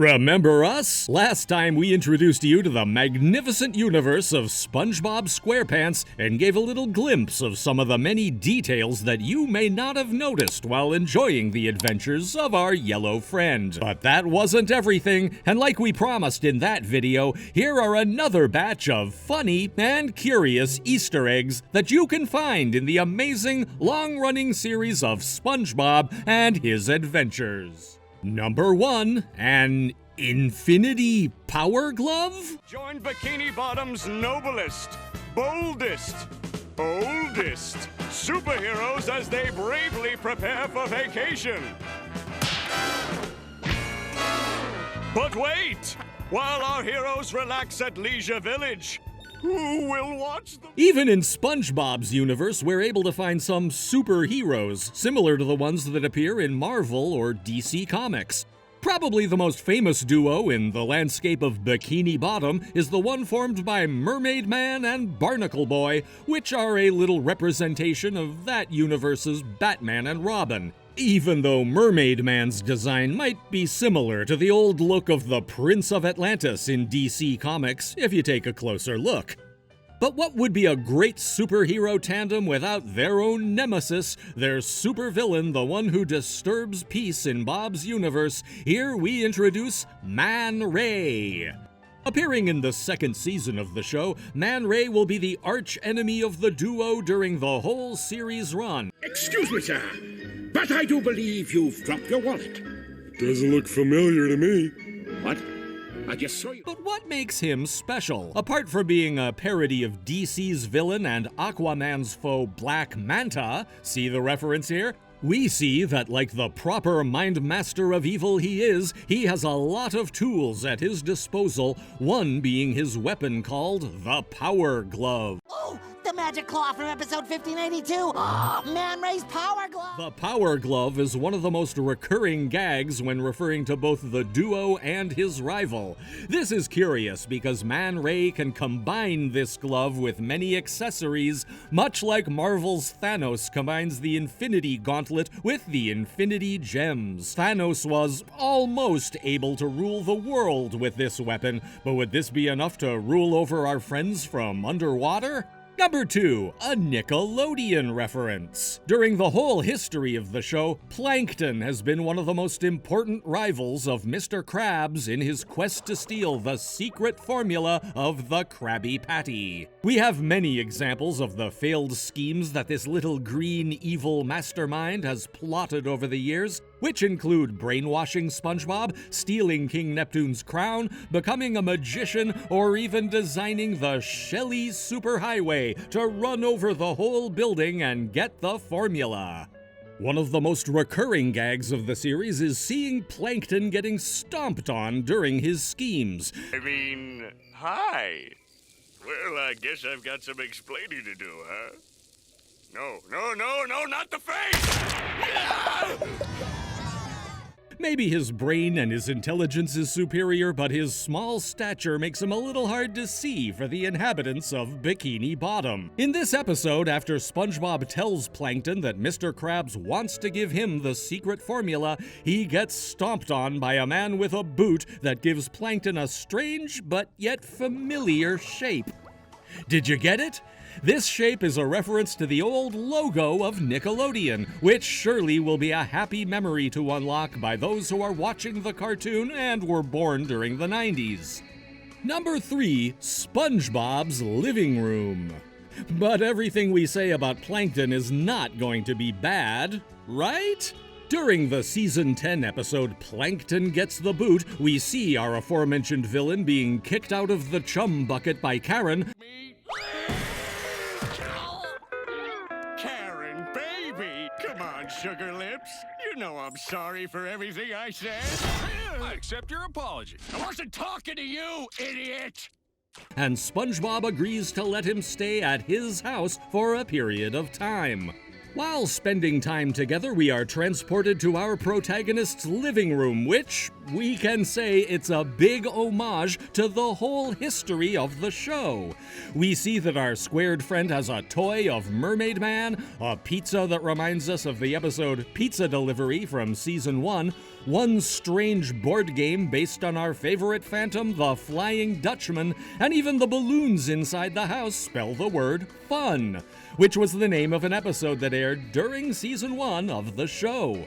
Remember us? Last time we introduced you to the magnificent universe of SpongeBob SquarePants and gave a little glimpse of some of the many details that you may not have noticed while enjoying the adventures of our yellow friend. But that wasn't everything, and like we promised in that video, here are another batch of funny and curious Easter eggs that you can find in the amazing long-running series of SpongeBob and his adventures. Number 1, an infinity power glove? Join Bikini Bottom's noblest, boldest, oldest superheroes as they bravely prepare for vacation. But wait! While our heroes relax at Leisure Village, who will watch them? Even in SpongeBob's universe, we're able to find some superheroes, similar to the ones that appear in Marvel or DC Comics. Probably the most famous duo in the landscape of Bikini Bottom is the one formed by Mermaid Man and Barnacle Boy, which are a little representation of that universe's Batman and Robin. Even though Mermaid Man's design might be similar to the old look of the Prince of Atlantis in DC Comics if you take a closer look. But what would be a great superhero tandem without their own nemesis, their supervillain, the one who disturbs peace in Bob's universe? Here we introduce Man Ray. Appearing in the second season of the show, Man Ray will be the arch-enemy of the duo during the whole series run. Excuse me, sir, but I do believe you've dropped your wallet. Doesn't look familiar to me. What? I just saw you. But what makes him special? Apart from being a parody of DC's villain and Aquaman's foe Black Manta, see the reference here? We see that, like the proper mind master of evil he is, he has a lot of tools at his disposal, one being his weapon called the Power Glove. Oh, the magic claw from episode 1582! Oh, Man Ray's Power Glove! The Power Glove is one of the most recurring gags when referring to both the duo and his rival. This is curious because Man Ray can combine this glove with many accessories, much like Marvel's Thanos combines the Infinity Gauntlet with the Infinity Gems. Thanos was almost able to rule the world with this weapon, but would this be enough to rule over our friends from underwater? Number 2, a Nickelodeon reference. During the whole history of the show, Plankton has been one of the most important rivals of Mr. Krabs in his quest to steal the secret formula of the Krabby Patty. We have many examples of the failed schemes that this little green evil mastermind has plotted over the years, which include brainwashing SpongeBob, stealing King Neptune's crown, becoming a magician, or even designing the Shelly Superhighway to run over the whole building and get the formula. One of the most recurring gags of the series is seeing Plankton getting stomped on during his schemes. Hi. Well, I guess I've got some explaining to do, huh? No, not the face! Maybe his brain and his intelligence is superior, but his small stature makes him a little hard to see for the inhabitants of Bikini Bottom. In this episode, after SpongeBob tells Plankton that Mr. Krabs wants to give him the secret formula, he gets stomped on by a man with a boot that gives Plankton a strange but yet familiar shape. Did you get it? This shape is a reference to the old logo of Nickelodeon, which surely will be a happy memory to unlock by those who are watching the cartoon and were born during the 90s. Number 3, SpongeBob's living room. But everything we say about Plankton is not going to be bad, right? During the Season 10 episode Plankton Gets the Boot, we see our aforementioned villain being kicked out of the chum bucket by Karen. Karen, baby! Come on, Sugar Lips. You know I'm sorry for everything I said. I accept your apology. I wasn't talking to you, idiot! And SpongeBob agrees to let him stay at his house for a period of time. While spending time together, we are transported to our protagonist's living room, which we can say it's a big homage to the whole history of the show. We see that our squared friend has a toy of Mermaid Man, a pizza that reminds us of the episode Pizza Delivery from Season 1, one strange board game based on our favorite phantom, the Flying Dutchman, and even the balloons inside the house spell the word fun, which was the name of an episode that aired during season 1 of the show.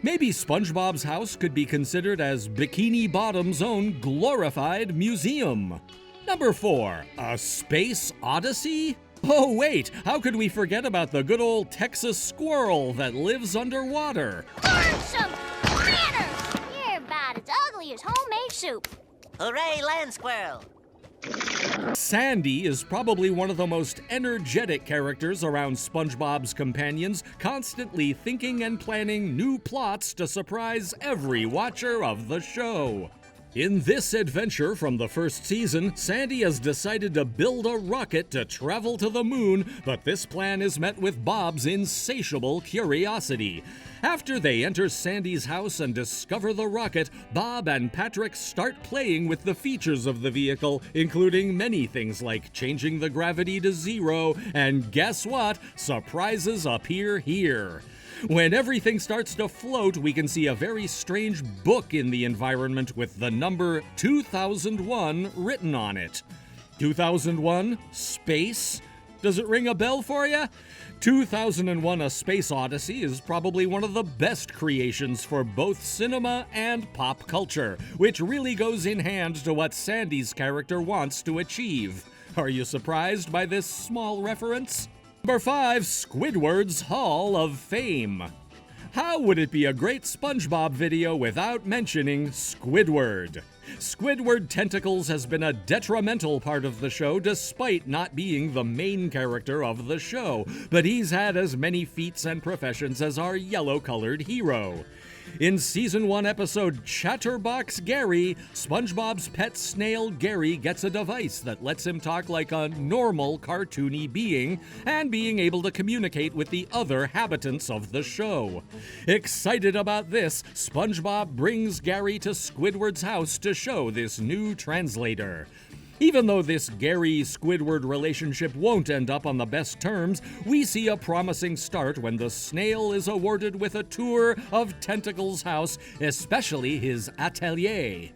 Maybe SpongeBob's house could be considered as Bikini Bottom's own glorified museum. Number 4, a space odyssey? Oh wait, how could we forget about the good old Texas squirrel that lives underwater? Learn some manners! You're about as ugly as homemade soup. Hooray, land squirrel! Sandy is probably one of the most energetic characters around SpongeBob's companions, constantly thinking and planning new plots to surprise every watcher of the show. In this adventure from the first season, Sandy has decided to build a rocket to travel to the moon, but this plan is met with Bob's insatiable curiosity. After they enter Sandy's house and discover the rocket, Bob and Patrick start playing with the features of the vehicle, including many things like changing the gravity to 0, and guess what? Surprises appear here. When everything starts to float, we can see a very strange book in the environment with the number 2001 written on it. 2001? Space? Does it ring a bell for you? 2001: A Space Odyssey is probably one of the best creations for both cinema and pop culture, which really goes in hand to what Sandy's character wants to achieve. Are you surprised by this small reference? Number 5, Squidward's Hall of Fame. How would it be a great SpongeBob video without mentioning Squidward? Squidward Tentacles has been a detrimental part of the show despite not being the main character of the show, but he's had as many feats and professions as our yellow-colored hero. In Season 1 episode Chatterbox Gary, SpongeBob's pet snail Gary gets a device that lets him talk like a normal cartoony being and being able to communicate with the other habitants of the show. Excited about this, SpongeBob brings Gary to Squidward's house to show this new translator. Even though this Gary-Squidward relationship won't end up on the best terms, we see a promising start when the snail is awarded with a tour of Tentacles' house, especially his atelier.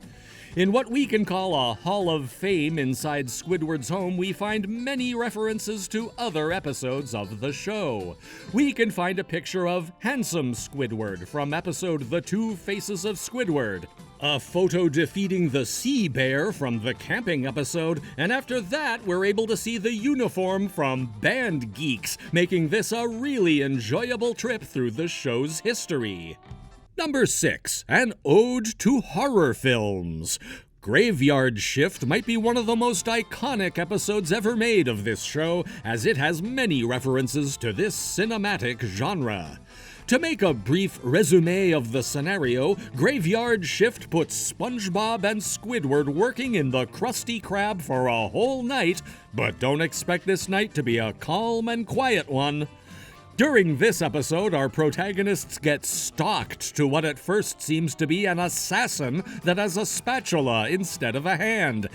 In what we can call a Hall of Fame inside Squidward's home, we find many references to other episodes of the show. We can find a picture of Handsome Squidward from episode The Two Faces of Squidward, a photo defeating the sea bear from the camping episode, and after that we're able to see the uniform from Band Geeks, making this a really enjoyable trip through the show's history. Number 6, an ode to horror films. Graveyard Shift might be one of the most iconic episodes ever made of this show, as it has many references to this cinematic genre. To make a brief resume of the scenario, Graveyard Shift puts SpongeBob and Squidward working in the Krusty Krab for a whole night, but don't expect this night to be a calm and quiet one. During this episode, our protagonists get stalked to what at first seems to be an assassin that has a spatula instead of a hand.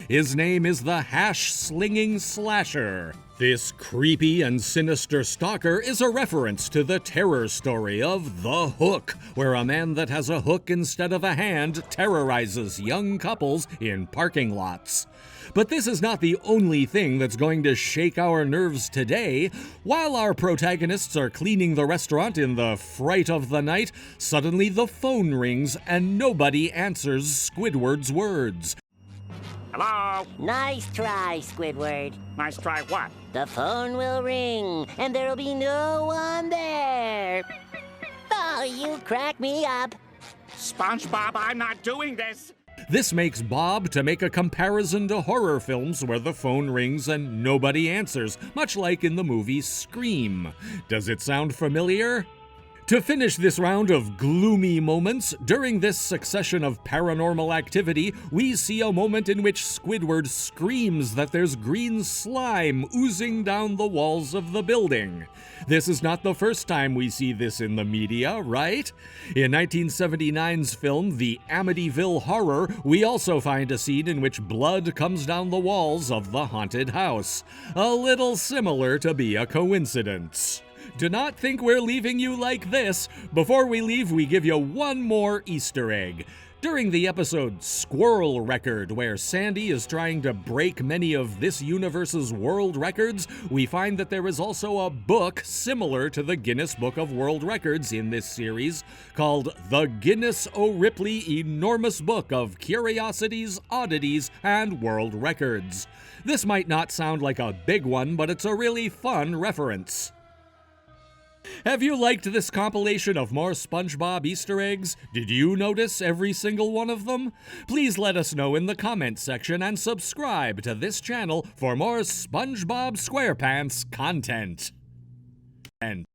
His name is the Hash-Slinging Slasher. This creepy and sinister stalker is a reference to the terror story of The Hook, where a man that has a hook instead of a hand terrorizes young couples in parking lots. But this is not the only thing that's going to shake our nerves today. While our protagonists are cleaning the restaurant in the fright of the night, suddenly the phone rings and nobody answers Squidward's words. Hello? Nice try, Squidward. Nice try what? The phone will ring, and there'll be no one there. Oh, you crack me up. SpongeBob, I'm not doing this. This makes Bob to make a comparison to horror films where the phone rings and nobody answers, much like in the movie Scream. Does it sound familiar? To finish this round of gloomy moments, during this succession of paranormal activity, we see a moment in which Squidward screams that there's green slime oozing down the walls of the building. This is not the first time we see this in the media, right? In 1979's film, The Amityville Horror, we also find a scene in which blood comes down the walls of the haunted house. A little similar to be a coincidence. Do not think we're leaving you like this. Before we leave, we give you one more Easter egg. During the episode Squirrel Record, where Sandy is trying to break many of this universe's world records, we find that there is also a book similar to the Guinness Book of World Records in this series, called The Guinness O'Ripley Enormous Book of Curiosities, Oddities, and World Records. This might not sound like a big one, but it's a really fun reference. Have you liked this compilation of more SpongeBob Easter eggs? Did you notice every single one of them? Please let us know in the comments section and subscribe to this channel for more SpongeBob SquarePants content. And